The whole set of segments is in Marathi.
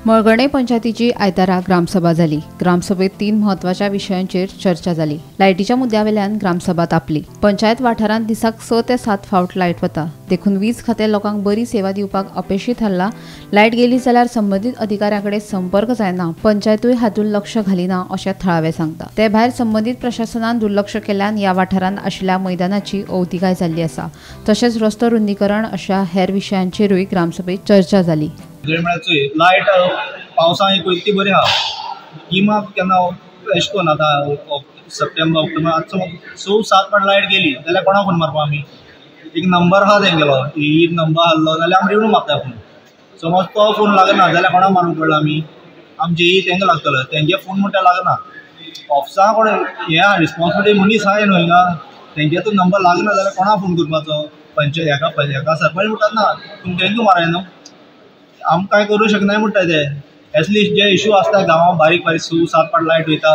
मळगणे पंचायतीची आयतारा ग्रामसभा झाली। ग्रामसभेत 3 महत्वाच्या विषयांचेर चर्चा झाली। लायटीच्या मुद्द्यावेल्यान ग्रामसभा तापली। पंचायत वाठारांत दिसाक 6 ते 7 फावट लायट वता, देखून वीज खाते लोकांक बरी सेवा दिवपाक अपेक्षीत थारला। लायट गेली जाल्यार संबंधित अधिकाऱ्याकडे संपर्क जायना, पंचायतूय हातूंत लक्ष घालिना अशें थळावे सांगता। ते भायर संबंधित प्रशासनान दुर्लक्ष केल्यान ह्या वाठारांत आशिल्ल्या मैदानाची अवतिकाय जाल्ली आसा। तशेंच रस्तो रुंदीकरण अशा हेर विशयांचेरूय ग्रामसभेत चर्चा झाली। लायट पावसां इतली बरी आहा, गिमाक केन्ना अशें करून आतां सप्टेंबर ऑक्टोबर आतां 6-7 फावट लायट गेली जाल्यार कोणाक फोन मारपा आमी? एक नंबर आहा तेंगेलो, ही नंबर आहलो जाल्यार आमी रिवून मारता फोन। समज तो फोन लागना जाल्यार कोणाक मारूंक पडला आमी? आमचे तेंका लागतलो, तेंगे फोन म्हणटा लागना। ऑफिसां कोण हे आहा, रिस्पॉन्सिबिलिटी मनीस आहाय न्हू हिंगा, तेंगे तो नंबर लागना जाल्यार कोणाक फोन करपाचो? हेका सरपंच म्हणटात ना, तुमकां तेंका माराय न्हू, आम काय करू शकनाय म्हणटा ते। एटलिस्ट जे इश्यू आसता गांवांत बारीक 6-7 फावट लायट वयता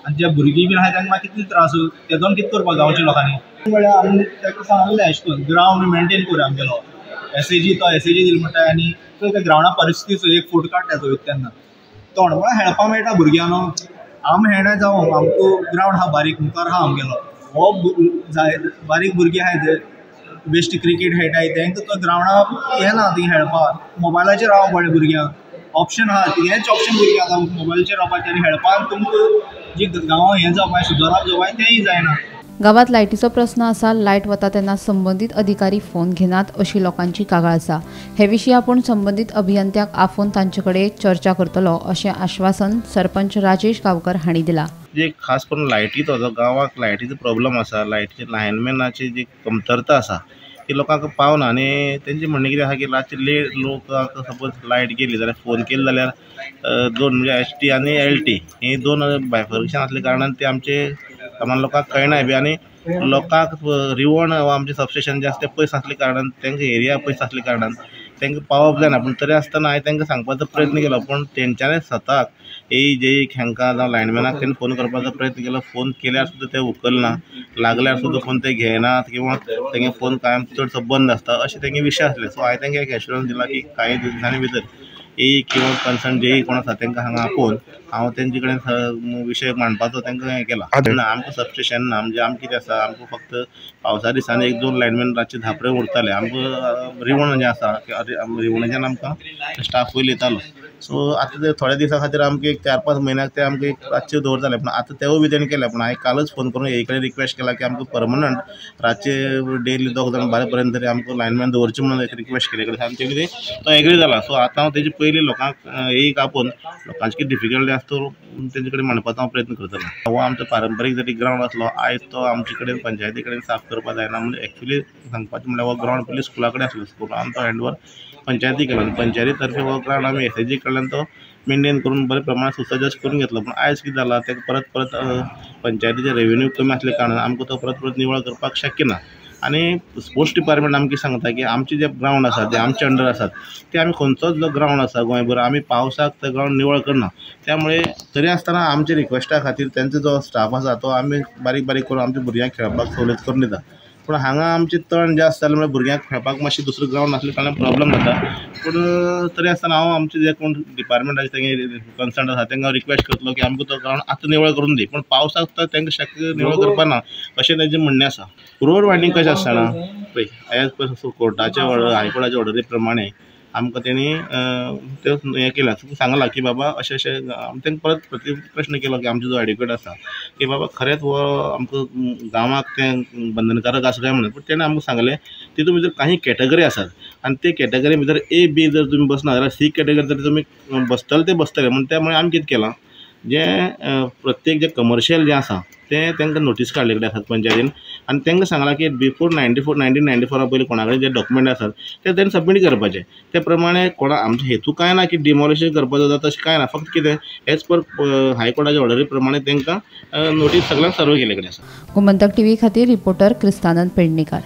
आनी जे भुरगीं बीन आहाय तांकां कितले त्रास, तेदोन कितें करपाक गांवच्या लोकांनी? म्हळ्यार आमी ताका सांगलें अशें करून ग्रावंड मेंटेन कर आमगेलो। एसएजी दिली म्हणटा आनी त्या ग्रावंडा परिस्थिती 1 फूट काड तेजो तेन्ना तोंड म्हळ्यार हेळपा मेळटा भुरग्यांक न्हू। आम हेळ्ळें जावं, आमकां ग्रावंड आहा बारीक मुखार आहा आमगेलो, हो बारीक भुरगीं आहाय ते बेश्टी क्रिकेट खेळटाय तेंकां तो ग्रावंडा येना ती खेळपाक, मोबायलाचेर रावोंक पडलें भुरग्यांक। ऑप्शन आहा, हेंच ऑप्शन भुरग्यांक आतां मोबायलाचेर रावपाचें आनी खेळपाक तुमकां जी गांवां हें जावपाक सुदारप जावपाक तेंय जायना। गावात लायटीचो प्रश्न आसा, लायट वता तेन्ना संबंधित अधिकारी फोन घेनात अशी लोकांची कागाळ आसा। हे विशीं आपूण संबंधित अभियंत्याक आफोवन तांचे कडेन चर्चा करतलो अशें आश्वासन सरपंच राजेश गांवकर हांणी दिलां। जे खास करून लायटीचो जो गांवाक लायटीचो प्रॉब्लम आसा, लायटीचे लायनमॅनाची जी कमतरता आसा ती लोकांक पावना आनी तेंचें म्हणणें कितें आसा की रातचे लेट लोकांक सपोज लायट गेली जाल्यार फोन केलो जाल्यार 2 म्हणजे ST आनी LT ही 2 बायफर्केशन आसल्या कारणान ते आमचे सामान लोकांक कळनाय बी आनी लोकांक रिवण आमचे सबस्टेशन जे आसा ते पयस आसल्या कारणान तेंका एरिया पयस आसल्या कारणान तेंकां पावप जायना। पूण तरी आसतना हांवें तेंकां सांगपाचो प्रयत्न केलो, पूण तेंच्यांनी स्वताक जे हांकां जावं लायनमॅनाक तेणी फोन करपाचो प्रयत्न केलो, फोन केल्यार सुद्दां ते उखलना, लागल्यार सुद्दां फोन ते घेनात किंवा तेंगे फोन कायम चडसो बंद आसता अशें तेंगे विशय आसले। सो हांवें तेंका एक एश्युरन्स दिला की कांय दिसांनी भितर किंवा कन्सर्न जे कोण आसा तेंकां हांगा आपोवन हांव तेंचे कडेन विशय मांडपाचो तेंकां हें केला। आमकां सबस्टेशन ना, म्हणजे आमकां कितें आसा, आमकां फक्त पावसा दिसांनी 1-2 लायनमॅन रातचे धापरे उरताले। आमकां रिवण जें आसा रिवणाच्यान आमकां स्टाफ वयर येतालो। सो आतां ते थोड्या दिसा खातीर आमकां 1-4-5 म्हयन्याक ते आमकां एक रातचे दवरताले, पूण आतां तेवूय बी तेणी केल्या। पूण हांवें कालच फोन करून हे कडेन रिक्वेस्ट केला की आमकां परमनंट रातचे डेली 2 जाण बारा पर्यंत तरी आमकां लायनमॅन दवरचे म्हणून एक रिक्वेस्ट केले कडेन आनी तेणी तो एग्री जाला। सो आतां हांव तेजे पयलीं लोकांक एक आपोवन लोकांची कितें डिफिकल्टी आसा तो तेंचे कडेन मांडपाचो हांव प्रयत्न करतलो। हो आमचो पारंपारीक जरी ग्रावंड आसलो, आयज तो आमचे कडेन पंचायती कडेन साफ करपा जायना। म्हणजे एक्चुली सांगपाचें म्हणल्यार हो ग्रावंड पयलीं स्कुला कडेन आसलो, स्कुलान तो हँडओवर पंचायती केलो आनी पंचायती तर्फे हो ग्रावंड आमी SAG कडल्यान तो मेंटेन करून बरे प्रमाणात सुसज्ज करून घेतलो। पूण आयज कितें जालां, तेका परत पंचायतीचे रेव्हेन्यू कमी आसल्या कारणान आमकां तो परत निवळ करपाक शक्य ना। आनी स्पोर्ट्स डिपार्टमेंट आमकां सांगता की आमचे जे ग्रावंड आसात जे आमचे अंडर आसात ते आमी खंयचोच जो ग्रावंड आसा गोंयभर आमी पावसाक ते ग्रावंड निवळ करना। त्यामुळे तरी आसतना आमच्या रिक्वेस्टा खातीर तेंचो जो स्टाफ आसा तो आमी बारीक बारीक करून आमच्या भुरग्यांक खेळपाक सवलत करून दिता। पूण हांगा आमचे तण जे आसता जाल्यार भुरग्यांक खेळपाक मातशें दुसरो ग्रावंड नासल्या कारणान प्रॉब्लम जाता। पूण तरी आसतना हांव आमचे जे कोण डिपार्टमेंटाचे तेंगे कन्सर्न आसा तांकां रिक्वेस्ट करतलो की आमकां तो ग्रावंड आतां निवळ करून दी, पूण पावसाक तो तेंकां शक्य निवळ करपा ना अशें तेंचें म्हणणें आसा। रोड वायडनींग कशें आसतना पळय एज पर कोर्टाचे हायकोर्टाचे ऑर्डरी प्रमाणे आमकां तेणी ते हें केलां, सांगलां की बाबा अशें तेंकां परत प्रश्न केलो की आमचो जो एडवोकेट आसा की बाबा खरेंच हो आमकां गांवाक तें बंधनकारक आसा काय म्हणून। पूण तेणें आमकां सांगलें तितून भितर काही कॅटेगरी आसात आनी ते कॅटेगरी भितर A, B जर तुमी बसना जाल्यार C कॅटेगरी जर तुमी बसतले ते बसतले। म्हण त्यामुळे आमी कितें केलां, जे प्रत्येक जे कमर्शियल जे आसा ते तांकां नोटीस काडले कडेन आसात पंचायतीन आनी तांकां सांगलां की बिफोर 1994 पयलीं कोणा कडेन जे डॉक्युमेंट आसात ते तेणी सबमीट करपाचे। ते प्रमाणे आमचो हेतू कांय ना की डिमॉलिशन करपाचो जाता तशें कांय ना, फक्त कितें एज पर हायकोर्टाच्या ऑर्डरी प्रमाणे तांकां नोटीस सगळ्यांक सर्व केले कडेन आसा। गोमंतक TV खातीर रिपोर्टर क्रिस्तानंद पेडणेकार।